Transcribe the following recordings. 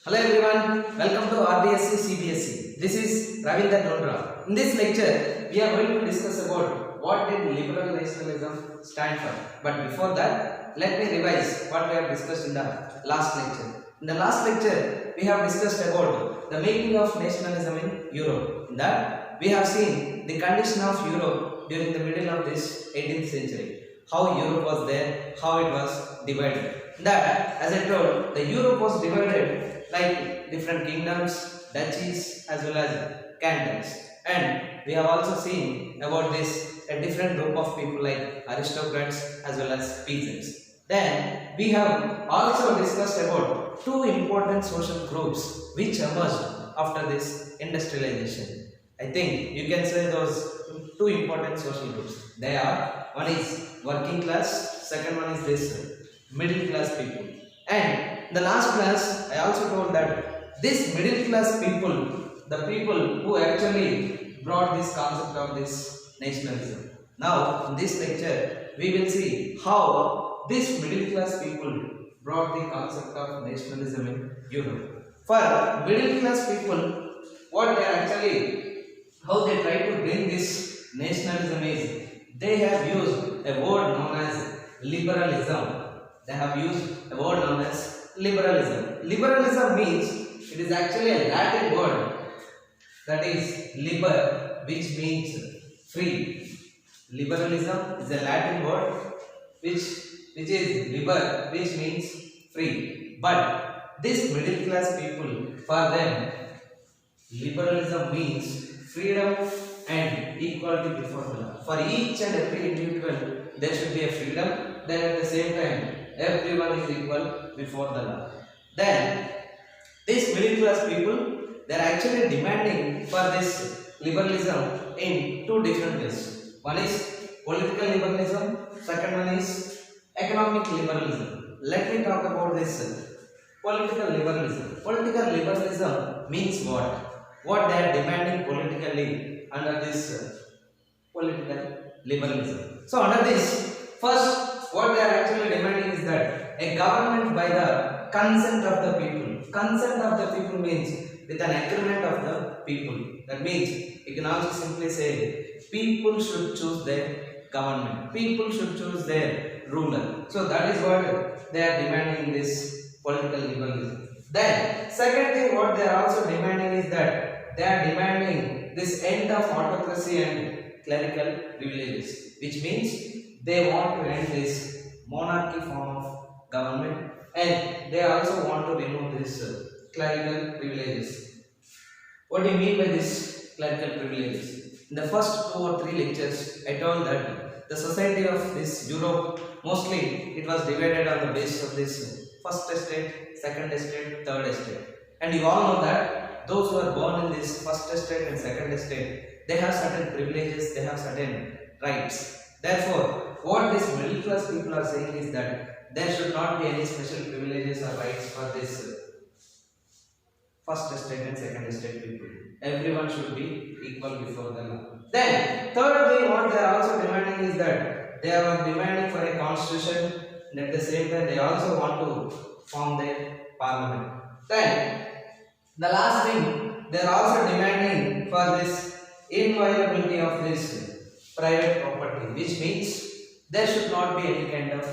Hello everyone, welcome to RDSC Cbse. This is Ravindra Dondra. In this lecture, we are going to discuss about what did liberal nationalism stand for. But before that, let me revise what we have discussed in the last lecture. In the last lecture, we have discussed about the making of nationalism in Europe. In that, we have seen the condition of Europe during the middle of this 18th century. How Europe was there, how it was divided. That, as I told, the Europe was divided like different kingdoms, duchies as well as cantons. And we have also seen about this a different group of people like aristocrats as well as peasants. Then we have also discussed about two important social groups which emerged after this industrialization. I think you can say those two important social groups. They are, one is working class, second one is this middle class people. And in the last class, I also told that this middle class people, the people who actually brought this concept of this nationalism. Now, in this lecture, we will see how this middle class people brought the concept of nationalism in Europe. For middle class people, what they actually, how they try to bring this nationalism is, they have used a word known as liberalism. They have used a word known as liberalism. Liberalism means, it is actually a Latin word, that is liber, which means free. Liberalism is a Latin word which is liber, which means free. But this middle class people, for them, liberalism means freedom and equality before the law. For each and every individual, there should be a freedom. Then at the same time, everyone is equal before the law. Then, these middle class people, they are actually demanding for this liberalism in two different ways. One is political liberalism, second one is economic liberalism. Let me talk about this political liberalism. Political liberalism means what? What they are demanding politically under this political liberalism. So under this, first, what they are actually demanding is that a government by the consent of the people. Consent of the people means with an agreement of the people. That means you can also simply say people should choose their government. People should choose their ruler. So that is what they are demanding in this political liberalism. Then second thing what they are also demanding is that they are demanding this end of autocracy and clerical privileges, which means they want to end this monarchy form of government, and they also want to remove this clerical privileges. What do you mean by this clerical privileges? In the first 2 or 3 lectures, I told that the society of this Europe, mostly it was divided on the basis of this first estate, second estate, third estate. And you all know that those who are born in this first estate and second estate, they have certain privileges, they have certain rights. Therefore, what these middle class people are saying is that there should not be any special privileges or rights for this first estate and second estate people. Everyone should be equal before the law. Then, third thing what they are also demanding is that they are demanding for a constitution, and at the same time they also want to form their parliament. Then, the last thing, they are also demanding for this inviolability of this private property, which means there should not be any kind of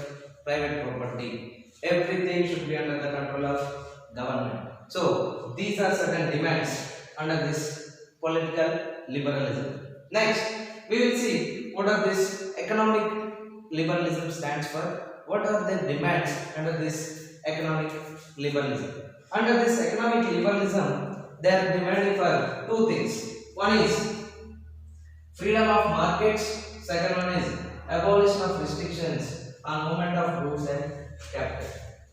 private property. Everything should be under the control of government. So these are certain demands under this political liberalism. Next, we will see what are this economic liberalism stands for. What are the demands under this economic liberalism? Under this economic liberalism, they are demanding for two things. One is freedom of markets, second one is abolition of restrictions on movement of goods and capital.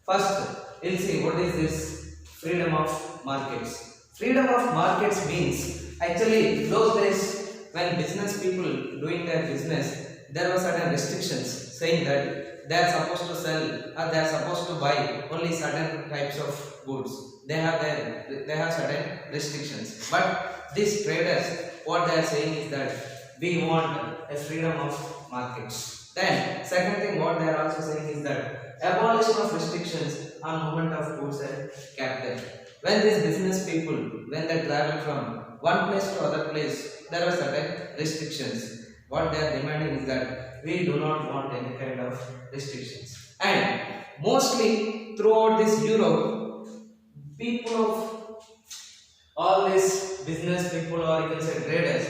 First, we'll see what is this freedom of markets. Freedom of markets means, actually those days when business people doing their business, there were certain restrictions saying that they are supposed to sell or they are supposed to buy only certain types of goods. They have certain restrictions. But these traders, what they are saying is that we want a freedom of markets. Then, second thing what they are also saying is that abolition of restrictions on movement of goods and capital. when these business people, when they travel from one place to other place, there are certain restrictions. What they are demanding is that we do not want any kind of restrictions. And mostly throughout this Europe, people of all these business people, or you can say traders,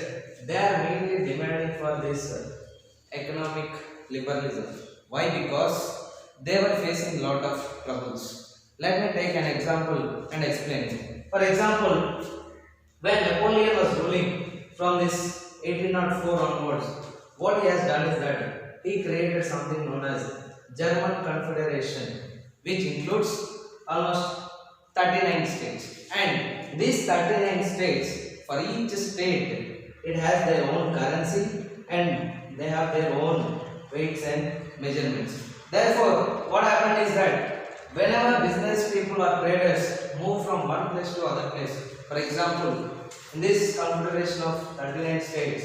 they are mainly demanding for this economic liberalism. Why? Because they were facing lot of troubles. Let me take an example and explain it. For example, when Napoleon was ruling from this 1804 onwards, what he has done is that he created something known as German Confederation, which includes almost 39 states. And these 39 states, for each state, it has their own currency and they have their own weights and measurements. Therefore, what happened is that whenever business people or traders move from one place to other place, for example, in this confederation of 39 states,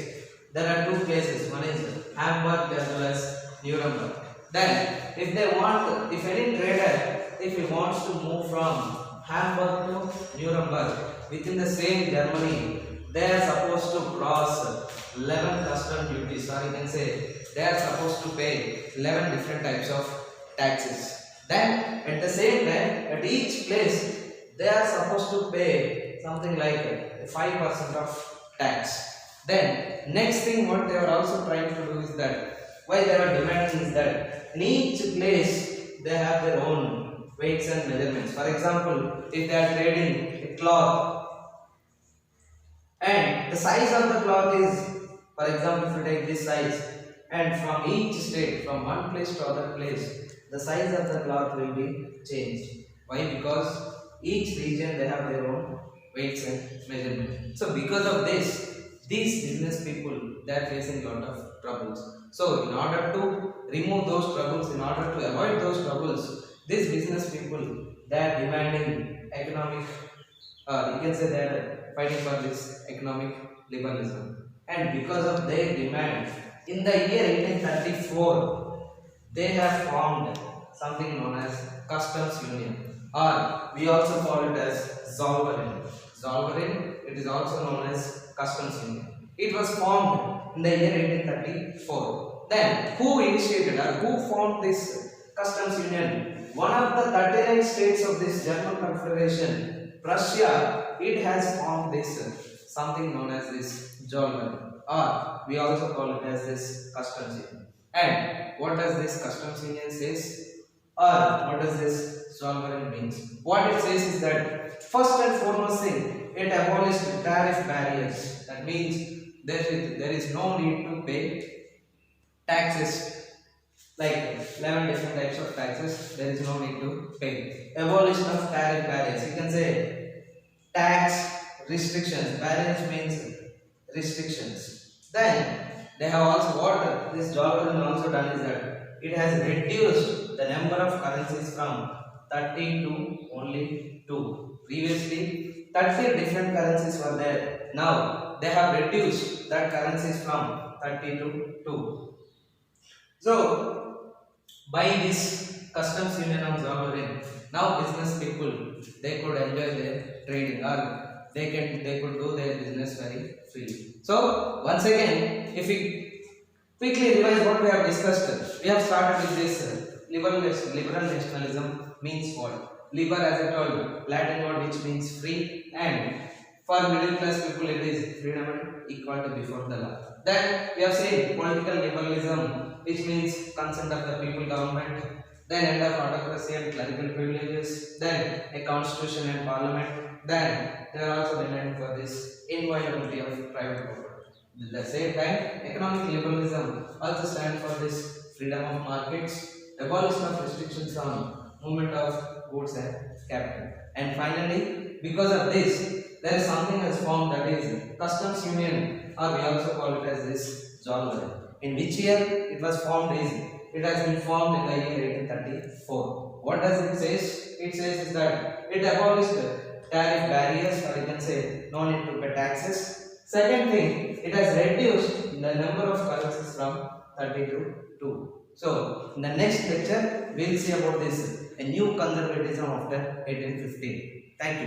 there are two places. One is Hamburg as well as Nuremberg. Then, if any trader, if he wants to move from Hamburg to Nuremberg within the same Germany, they are supposed to cross 11 custom duties, or you can say they are supposed to pay 11 different types of taxes. Then at the same time, at each place they are supposed to pay something like 5% of tax. Then next thing what they are also trying to do is that, why they are demanding is that in each place they have their own weights and measurements. For example, if they are trading a cloth and the size of the cloth is, for example, if you take this size, and from each state, from one place to other place, the size of the cloth will be changed. Why? Because each region they have their own weights and measurements. So because of this, these business people, they are facing lot of troubles. So in order to remove those troubles, in order to avoid those troubles, these business people, they are demanding economic, you can say they are fighting for this economic liberalism. And because of their demand, in the year 1834, they have formed something known as Customs Union, or we also call it as Zollverein. Zollverein, it is also known as Customs Union. It was formed in the year 1834. Then, who initiated or who formed this Customs Union? One of the 39 states of this German Confederation, Prussia, it has formed this something known as this Zollverein, or we also call it as this Customs Union. And what does this Customs Union says, or what does this Zollverein means? What it says is that first and foremost thing, it abolished tariff barriers. That means there is no need to pay taxes, like 11 different types of taxes. There is no need to pay. Abolition of tariff barriers. You can say tax restrictions. Barriers means restrictions. Then they have also, what this Zollverein also done is that it has reduced the number of currencies from 30 to only 2. Previously 30 different currencies were there. Now they have reduced that currencies from 30 to 2. So by this Customs Union of Zollverein, now business people, they could enjoy their trading, or they could do their business very freely. So once again, if we quickly revise what we have discussed, we have started with this liberal nationalism means what? Liber, as I told, Latin word which means free, and for middle class people it is freedom and equality before the law. Then we have seen political liberalism, which means consent of the people government, then end of autocracy and clerical privileges, then a constitution and parliament, then they are also demanding for this inviolability of private property. At the same time, economic liberalism also stands for this freedom of markets, abolition of restrictions on movement of goods and capital. And finally, because of this, there is something has formed, that is Customs Union, or we also call it as this Zollverein. In which year it was formed is, it has been formed in the year 1834. What does it say? It says is that it abolished tariff barriers, or you can say no need to pay taxes. Second thing, it has reduced the number of currencies from 30 to 2. So in the next lecture, we will see about this, a new conservatism after 1815. Thank you.